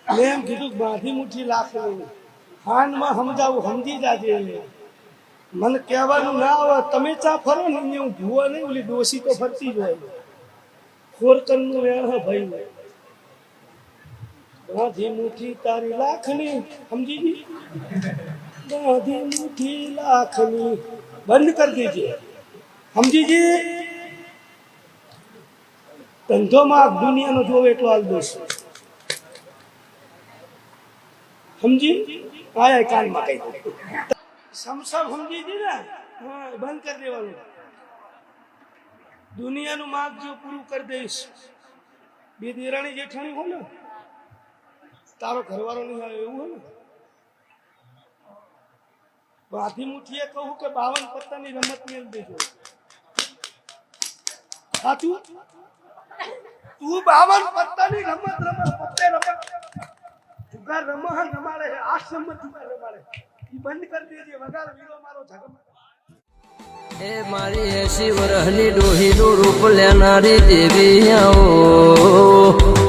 મેં એમ કીધું બાંધી મુઠ્ઠી લાખની હાનમાં સમજાવું સમજી જાજે મને કહેવાનું ના આવે તમે ચા ફરો ને હું ભૂવા નહીં ઓલી ડોસી તો ફરતી જ હોય ખોરકનનું વેણ હે ભાઈ બાંધી મુઠ્ઠી તારી લાખની સમજી ગઈ બાંધી મુઠ્ઠી લાખની બંધ કરી દીજે સમજી ગઈ ધંધોમાં દુનિયાનો જોવે એટલો હાલ દોષ સમજી આયા કાનમાં કઈ સમસમ સમજી દી ને હા બંધ કરી દેવાનું દુનિયાનું માગ જો પૂરું કરી દઈશ બે દેરાણી જેઠાણી હોય ને તારો ઘરવાળો નહીં આવે એવું હોય ને બાંધી મુઠ્ઠીએ કહું કે 52 પત્તાની રમત મેળ દેજો સાચું તું 52 પત્તાની રમત પત્તે રમત જુગાર રમાડે આશ્રમ જુગાર રમાડે ઈ બંધ કરી દેજે વગાર વીરો મારો ઝગમગ એ મારી 80 વર્ષની ડોહીનું રૂપ લેનારી દેવી આવો